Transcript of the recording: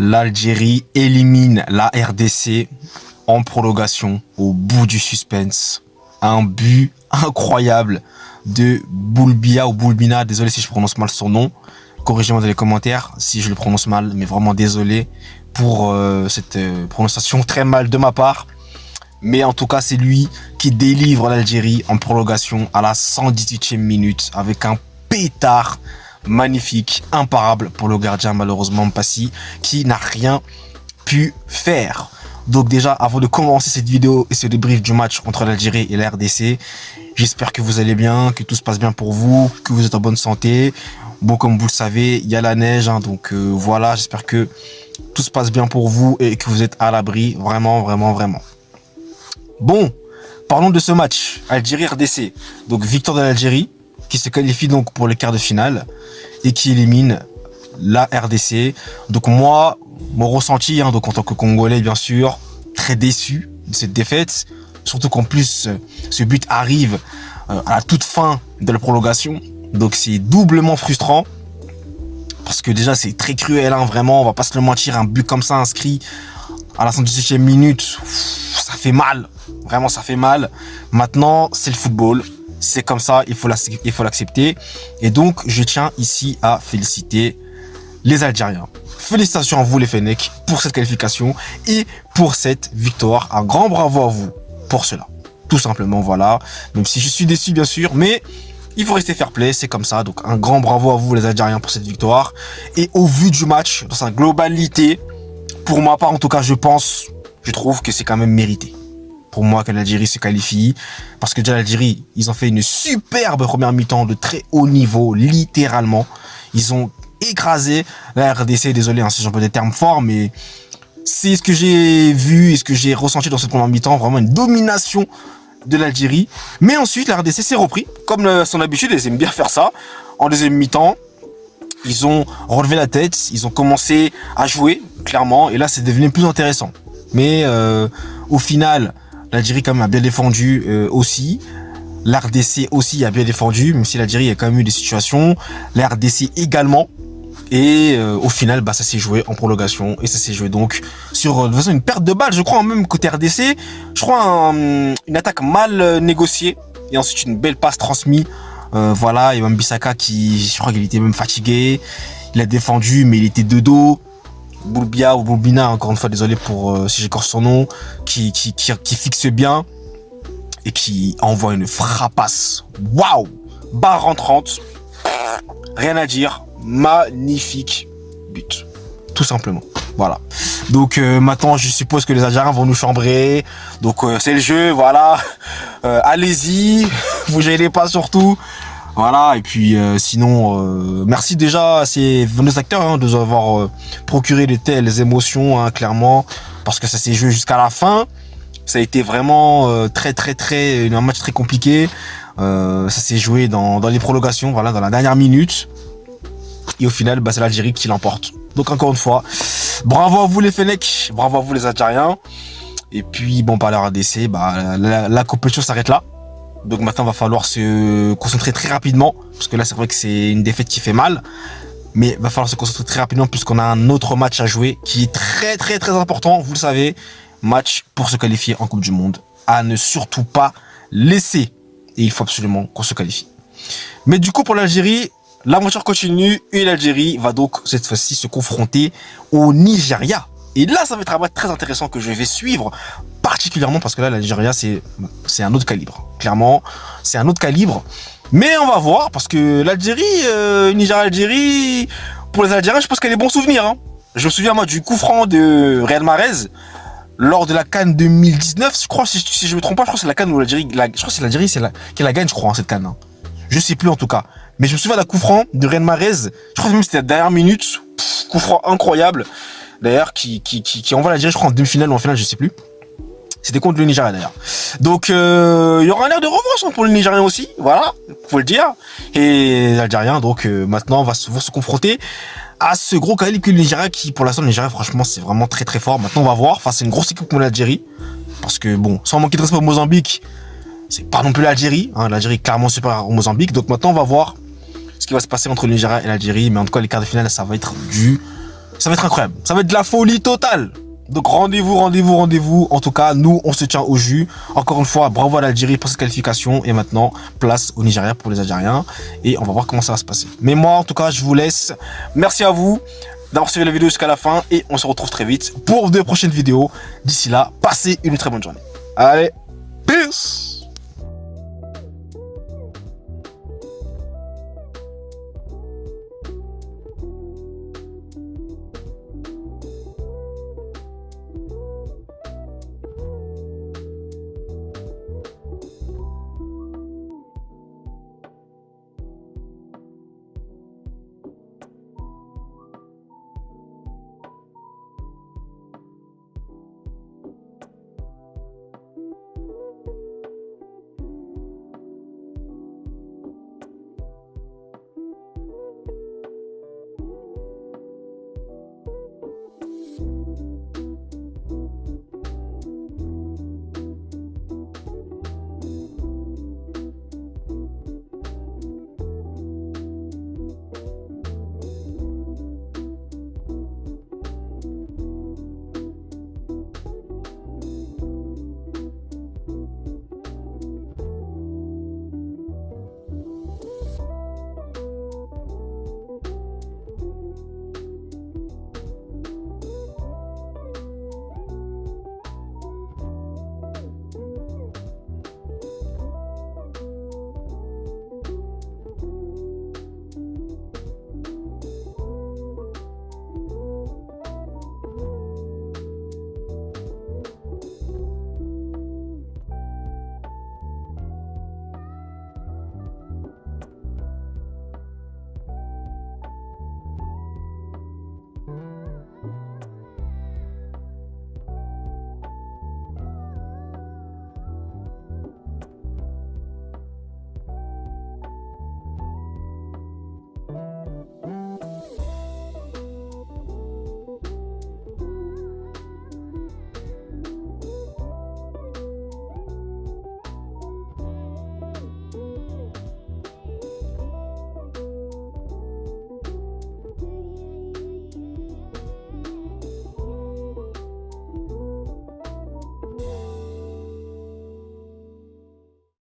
L'Algérie élimine la RDC en prolongation au bout du suspense. Un but incroyable de Boulbia ou Boulbina, désolé si je prononce mal son nom. Corrigez-moi dans les commentaires si je le prononce mal, mais vraiment désolé pour cette prononciation très mal de ma part. Mais en tout cas, c'est lui qui délivre l'Algérie en prolongation à la 118e minute avec un pétard magnifique, imparable pour le gardien, malheureusement Mpassi, qui n'a rien pu faire. Donc déjà, avant de commencer cette vidéo et ce débrief du match entre l'Algérie et la RDC, j'espère que vous allez bien, que tout se passe bien pour vous, que vous êtes en bonne santé. Bon, comme vous le savez, il y a la neige, hein, donc voilà, j'espère que tout se passe bien pour vous et que vous êtes à l'abri, vraiment, vraiment, vraiment. Bon, parlons de ce match, Algérie-RDC. Donc victoire de l'Algérie, qui se qualifie donc pour les quarts de finale et qui élimine la RDC. Donc moi, mon ressenti, donc en tant que Congolais bien sûr, très déçu de cette défaite. Surtout qu'en plus, ce but arrive à la toute fin de la prolongation. Donc c'est doublement frustrant. Parce que déjà c'est très cruel, hein, vraiment, on va pas se le mentir, un but comme ça inscrit à la 118e minute, ça fait mal. Vraiment ça fait mal. Maintenant, c'est le football. C'est comme ça, il faut l'accepter. Et donc, je tiens ici à féliciter les Algériens. Félicitations à vous les Fennecs pour cette qualification et pour cette victoire. Un grand bravo à vous pour cela. Tout simplement, voilà. Même si je suis déçu, bien sûr, mais il faut rester fair play, c'est comme ça. Donc, un grand bravo à vous les Algériens pour cette victoire. Et au vu du match, dans sa globalité, pour ma part, en tout cas, je trouve que c'est quand même mérité. Pour moi que l'Algérie se qualifie, parce que déjà l'Algérie, ils ont fait une superbe première mi-temps de très haut niveau, littéralement. Ils ont écrasé la RDC, désolé si j'emploie des termes forts, mais c'est ce que j'ai vu et ce que j'ai ressenti dans cette première mi-temps, vraiment une domination de l'Algérie. Mais ensuite, la RDC s'est repris, comme son habitude, ils aiment bien faire ça. En deuxième mi-temps, ils ont relevé la tête, ils ont commencé à jouer, clairement, et là c'est devenu plus intéressant. Mais au final, l'Algérie quand même a bien défendu aussi. La RDC aussi a bien défendu, même si l'Algérie a quand même eu des situations. La RDC également. Et au final, ça s'est joué en prolongation. Et ça s'est joué donc sur de toute façon, une perte de balle, je crois, même côté RDC. Je crois une attaque mal négociée. Et ensuite une belle passe transmise. Voilà, et même Bissaka qui, je crois qu'il était même fatigué. Il a défendu, mais il était de dos. Boulbia ou Boulbina, encore une fois désolé pour si j'écorche son nom, qui fixe bien et qui envoie une frappasse. Waouh, barre rentrante, rien à dire, magnifique but, tout simplement. Voilà. Donc maintenant je suppose que les Algériens vont nous chambrer. Donc c'est le jeu, voilà. Allez-y, vous gênez pas surtout. Voilà, et puis sinon, merci déjà à ces deux acteurs de nous avoir procuré de telles émotions, hein, clairement, parce que ça s'est joué jusqu'à la fin. Ça a été vraiment un match très compliqué. Ça s'est joué dans les prolongations, voilà, dans la dernière minute. Et au final, c'est l'Algérie qui l'emporte. Donc encore une fois, bravo à vous les Fennecs, bravo à vous les Algériens. Et puis bon, par la RDC, la compétition s'arrête là. Donc maintenant, il va falloir se concentrer très rapidement. Parce que là, c'est vrai que c'est une défaite qui fait mal. Mais il va falloir se concentrer très rapidement puisqu'on a un autre match à jouer qui est très important. Vous le savez, match pour se qualifier en Coupe du Monde. À ne surtout pas laisser. Et il faut absolument qu'on se qualifie. Mais du coup, pour l'Algérie, l'aventure continue. Et l'Algérie va donc cette fois-ci se confronter au Nigeria. Et là, ça va être un match très intéressant que je vais suivre. Particulièrement parce que là, l'Algérie, c'est un autre calibre. Clairement, c'est un autre calibre. Mais on va voir parce que l'Algérie, Nigeria-Algérie, pour les Algériens, je pense qu'elle a des bons souvenirs. Hein. Je me souviens moi du coup franc de Riyad Mahrez lors de la CAN 2019. Je crois, si je me trompe pas, je crois que c'est la CAN où l'Algérie, je crois que c'est l'Algérie qui la gagne, je crois, cette CAN. Hein. Je sais plus en tout cas. Mais je me souviens d'un coup franc de Riyad Mahrez. Je crois que même c'était la dernière minute. Coup franc incroyable. D'ailleurs, qui envoie l'Algérie, je crois, en demi-finale ou en finale, je sais plus. C'était contre le Nigeria d'ailleurs. Donc il y aura un air de revanche pour les Nigériens aussi, voilà, faut le dire. Et les Algériens donc maintenant vont se confronter à ce gros calibre que le Nigeria qui pour l'instant le Nigeria franchement c'est vraiment très fort. Maintenant on va voir, c'est une grosse équipe comme l'Algérie. Parce que bon, sans manquer de respect au Mozambique, c'est pas non plus l'Algérie. Hein, l'Algérie est clairement supérieure au Mozambique. Donc maintenant on va voir ce qui va se passer entre le Nigeria et l'Algérie. Mais en tout cas les quarts de finale ça va être du Ça va être incroyable. Ça va être de la folie totale. Donc rendez-vous. En tout cas, nous, on se tient au jus. Encore une fois, bravo à l'Algérie pour cette qualification. Et maintenant, place au Nigeria pour les Algériens. Et on va voir comment ça va se passer. Mais moi, en tout cas, je vous laisse. Merci à vous d'avoir suivi la vidéo jusqu'à la fin. Et on se retrouve très vite pour de prochaines vidéos. D'ici là, passez une très bonne journée. Allez, peace!